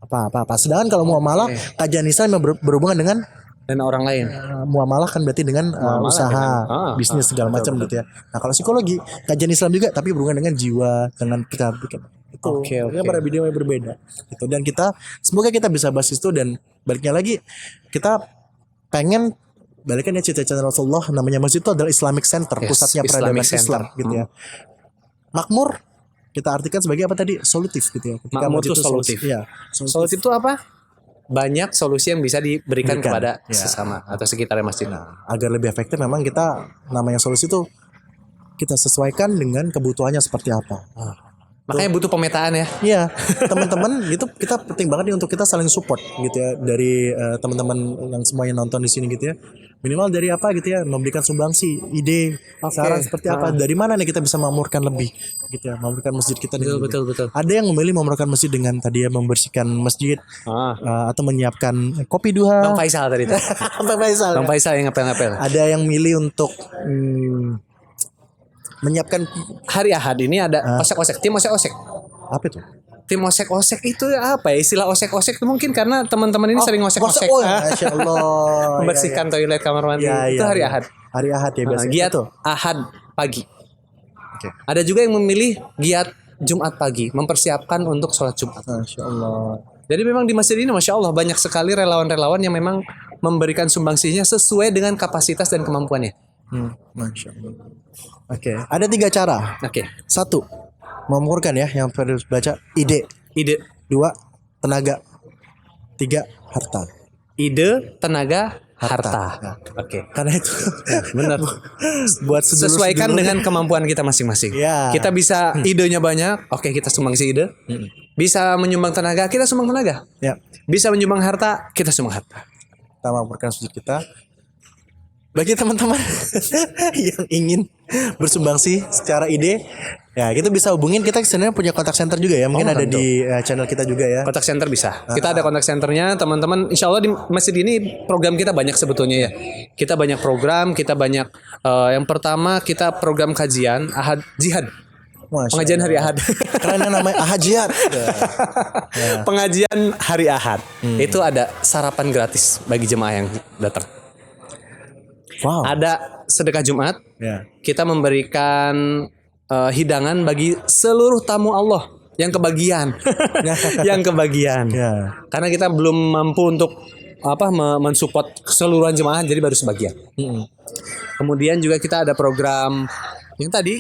Speaker 1: apa. Sedangkan kalau muamalah kajian Islam yang berhubungan dengan
Speaker 2: Dan orang lain.
Speaker 1: muamalah kan berarti dengan usaha,
Speaker 2: dengan-
Speaker 1: bisnis segala macam gitu ya. Nah, kalau psikologi kajian Islam juga tapi berhubungan dengan jiwa, dengan kita bikin itu.
Speaker 2: Oke.
Speaker 1: Ini pada video yang berbeda. Gitu. Dan kita semoga kita bisa bahas itu dan baliknya lagi kita pengen balikan ya cita-cita Rasulullah, namanya masjid itu adalah Islamic Center,
Speaker 2: Yes,
Speaker 1: pusatnya
Speaker 2: Islamic
Speaker 1: peradaban Islam
Speaker 2: Center.
Speaker 1: gitu ya. Makmur kita artikan sebagai apa tadi? Solutif gitu ya. Ketika
Speaker 2: Makmur
Speaker 1: masjid
Speaker 2: itu solutif.
Speaker 1: Iya,
Speaker 2: Solutif itu apa? Banyak solusi yang bisa diberikan
Speaker 1: Berikan,
Speaker 2: kepada
Speaker 1: ya.
Speaker 2: sesama atau sekitar masjid.
Speaker 1: Agar lebih efektif memang kita namanya solusi itu kita sesuaikan dengan kebutuhannya seperti apa.
Speaker 2: Makanya butuh pemetaan ya.
Speaker 1: Iya, teman-teman gitu kita penting banget nih untuk kita saling support gitu ya dari teman-teman yang semuanya nonton di sini gitu ya. Minimal dari apa gitu ya, memberikan sumbangsi, ide, saran seperti apa, dari mana nih kita bisa memakmurkan lebih gitu ya, memakmurkan masjid kita dengan lebih.
Speaker 2: Betul.
Speaker 1: Ada yang memilih memakmurkan masjid dengan tadi ya membersihkan masjid atau menyiapkan kopi duha.
Speaker 2: Bang Faisal tadi.
Speaker 1: Bang Faisal.
Speaker 2: Bang Faisal yang ngapel-ngapel.
Speaker 1: Ada yang milih untuk menyiapkan
Speaker 2: Hari Ahad ini ada osek-osek, tim osek-osek.
Speaker 1: apa itu?
Speaker 2: Tim osek-osek itu apa ya? Istilah osek-osek itu mungkin karena teman-teman ini sering osek-osek.
Speaker 1: Oh, Masya Allah.
Speaker 2: Membersihkan toilet kamar mandi. Itu hari Ahad.
Speaker 1: Hari Ahad ya biasanya.
Speaker 2: Giat
Speaker 1: Betul.
Speaker 2: Ahad pagi.
Speaker 1: Oke.
Speaker 2: Ada juga yang memilih giat Jumat pagi, mempersiapkan untuk sholat Jumat.
Speaker 1: Masya Allah.
Speaker 2: Jadi memang di masjid ini Masya Allah banyak sekali relawan-relawan yang memang memberikan sumbangsinya sesuai dengan kapasitas dan kemampuannya.
Speaker 1: Masya Allah. Oke. Ada 3 cara.
Speaker 2: Oke.
Speaker 1: 1, memamurkan ya yang perlu baca ide.
Speaker 2: Ide,
Speaker 1: 2, tenaga. 3, harta.
Speaker 2: ide, tenaga,
Speaker 1: Harta.
Speaker 2: harta.
Speaker 1: Ya.
Speaker 2: Oke.
Speaker 1: Karena itu
Speaker 2: Benar.
Speaker 1: buat
Speaker 2: Sesuaikan dengan kemampuan kita masing-masing.
Speaker 1: Ya.
Speaker 2: Kita bisa idenya banyak, oke kita sumbangsi ide. Bisa menyumbang tenaga, kita sumbang tenaga.
Speaker 1: ya,
Speaker 2: Bisa menyumbang harta, kita sumbang harta.
Speaker 1: kita memamurkan masjid kita. Bagi teman-teman yang ingin bersumbangsi secara ide, ya kita bisa hubungin, kita sebenarnya punya kontak center juga ya, mungkin ada
Speaker 2: tentu.
Speaker 1: di channel kita juga ya.
Speaker 2: Kontak center bisa. Kita ada kontak centernya, teman-teman. Insya Allah di masjid ini program kita banyak sebetulnya ya. Kita banyak program, kita banyak. Yang pertama kita program kajian Ahad Jihad.
Speaker 1: Masya
Speaker 2: Pengajian hari Ahad.
Speaker 1: Keren yang namanya Ahajiat.
Speaker 2: Pengajian hari Ahad. Itu ada sarapan gratis bagi jemaah yang datang.
Speaker 1: Wow.
Speaker 2: Ada sedekah Jumat.
Speaker 1: Ya.
Speaker 2: Kita memberikan hidangan bagi seluruh tamu Allah yang kebagian. Yang kebagian.
Speaker 1: Ya.
Speaker 2: Karena kita belum mampu untuk mensupport keseluruhan jemaah, jadi baru sebagian. Kemudian juga kita ada program yang tadi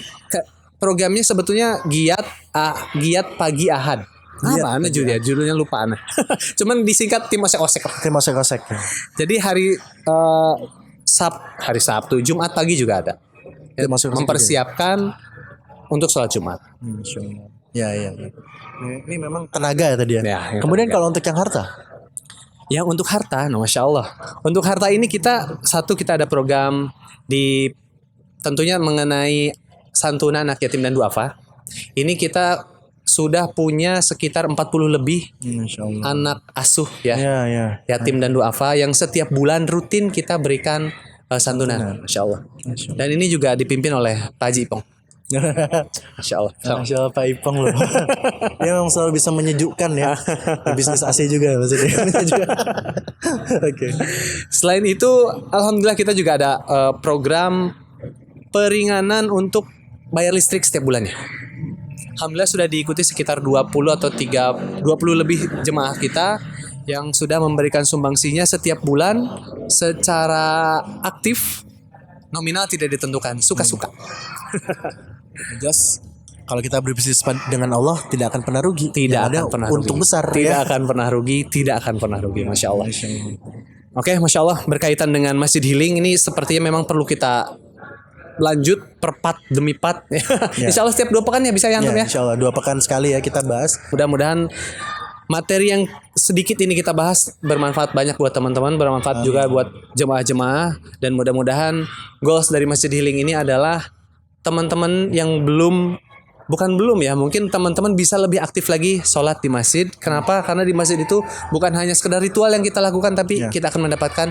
Speaker 2: programnya sebetulnya giat pagi Ahad. Apa aneh judulnya lupa aneh. Cuman disingkat tim osek-osek.
Speaker 1: Terima kasih.
Speaker 2: Jadi hari Sabtu, Jumat pagi juga ada.
Speaker 1: Tim osek-osek
Speaker 2: Mempersiapkan untuk sholat Jumat.
Speaker 1: Masya Allah. Ya. Ini memang tenaga ya tadi ya.
Speaker 2: Ya, yang
Speaker 1: Kemudian kalau untuk yang harta,
Speaker 2: Yang untuk harta, Masya Allah. Untuk harta ini kita ada program tentunya mengenai santunan anak yatim dan duafa. Ini kita sudah punya sekitar 40 lebih
Speaker 1: Masya Allah.
Speaker 2: anak asuh ya,
Speaker 1: Ya.
Speaker 2: yatim dan duafa yang setiap bulan rutin kita berikan santunan, Masya Allah. Dan ini juga dipimpin oleh Pak Haji Ipong, Masya Allah.
Speaker 1: Masya Allah Pak Ipong loh. Dia memang selalu bisa menyejukkan ya. Bisnis AC juga maksudnya. Oke.
Speaker 2: Selain itu, alhamdulillah kita juga ada program peringanan untuk bayar listrik setiap bulannya. Alhamdulillah sudah diikuti sekitar 20 atau 20 lebih jemaah kita yang sudah memberikan sumbangsinya setiap bulan secara aktif, nominal tidak ditentukan, suka-suka.
Speaker 1: Just kalau kita berbisnis dengan Allah tidak akan pernah rugi.
Speaker 2: Tidak
Speaker 1: Yang
Speaker 2: akan
Speaker 1: ada
Speaker 2: pernah
Speaker 1: untung
Speaker 2: rugi.
Speaker 1: besar
Speaker 2: Tidak
Speaker 1: ya.
Speaker 2: akan pernah rugi, tidak akan pernah rugi, Masya Allah. Oke, Masya Allah, berkaitan dengan Masjid Healing ini sepertinya memang perlu kita lanjut per part demi part. Insya Allah setiap 2 pekan ya bisa ya Antum ya.
Speaker 1: Insya Allah 2 pekan sekali ya kita bahas.
Speaker 2: Mudah-mudahan materi yang sedikit ini kita bahas bermanfaat banyak buat teman-teman, bermanfaat juga buat jemaah-jemaah, dan mudah-mudahan goals dari Masjid Healing ini adalah teman-teman yang mungkin teman-teman bisa lebih aktif lagi sholat di masjid. Kenapa? Karena di masjid itu bukan hanya sekedar ritual yang kita lakukan, tapi kita akan mendapatkan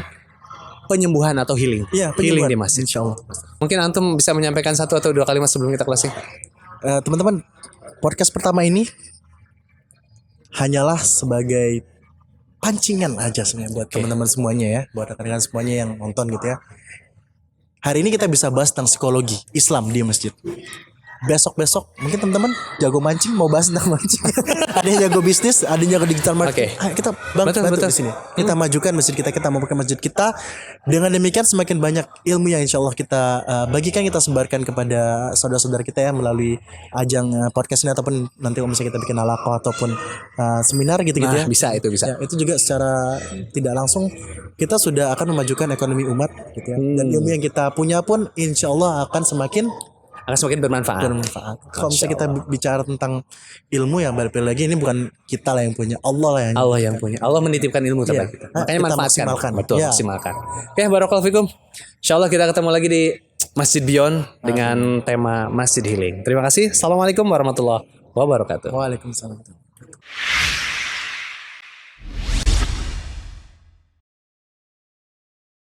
Speaker 2: penyembuhan atau healing.
Speaker 1: Iya,
Speaker 2: Healing
Speaker 1: penyembuhan.
Speaker 2: di masjid.
Speaker 1: Insya Allah.
Speaker 2: Mungkin Antum bisa menyampaikan 1 atau 2 kalimat sebelum kita closing.
Speaker 1: Teman-teman, podcast pertama ini hanyalah sebagai pancingan aja sebenarnya buat teman-teman semuanya ya, buat rekan-rekan semuanya yang nonton gitu ya. Hari ini kita bisa bahas tentang psikologi Islam di masjid. Besok-besok mungkin teman-teman jago mancing mau bahas tentang mancing. Ada yang jago bisnis, ada yang jago digital marketing.
Speaker 2: Oke.
Speaker 1: Ayo kita bantu
Speaker 2: Betul.
Speaker 1: di sini. Kita majukan masjid kita majukan masjid kita. Dengan demikian semakin banyak ilmu yang insya Allah kita bagikan, kita sebarkan kepada saudara-saudara kita ya melalui ajang podcast ini, ataupun nanti kalau misalnya kita bikin halaqah ataupun seminar gitu-gitu ya.
Speaker 2: Bisa, itu bisa.
Speaker 1: Ya, itu juga secara tidak langsung kita sudah akan memajukan ekonomi umat gitu ya. Dan ilmu yang kita punya pun insya Allah akan semakin
Speaker 2: bermanfaat.
Speaker 1: Kalau misalnya kita bicara tentang ilmu ya balik lagi, ini bukan kita lah yang punya, Allah lah yang
Speaker 2: Allah yang punya. Allah menitipkan ilmu kepada
Speaker 1: Iya.
Speaker 2: kita.
Speaker 1: Nah,
Speaker 2: Makanya
Speaker 1: kita
Speaker 2: manfaatkan.
Speaker 1: maksimalkan.
Speaker 2: Betul,
Speaker 1: Ya.
Speaker 2: maksimalkan. Oke, barakallahu fikum. Insyaallah kita ketemu lagi di Masjid Beyond dengan tema Masjid Healing. Terima kasih. Assalamualaikum warahmatullahi wabarakatuh.
Speaker 1: Waalaikumsalam.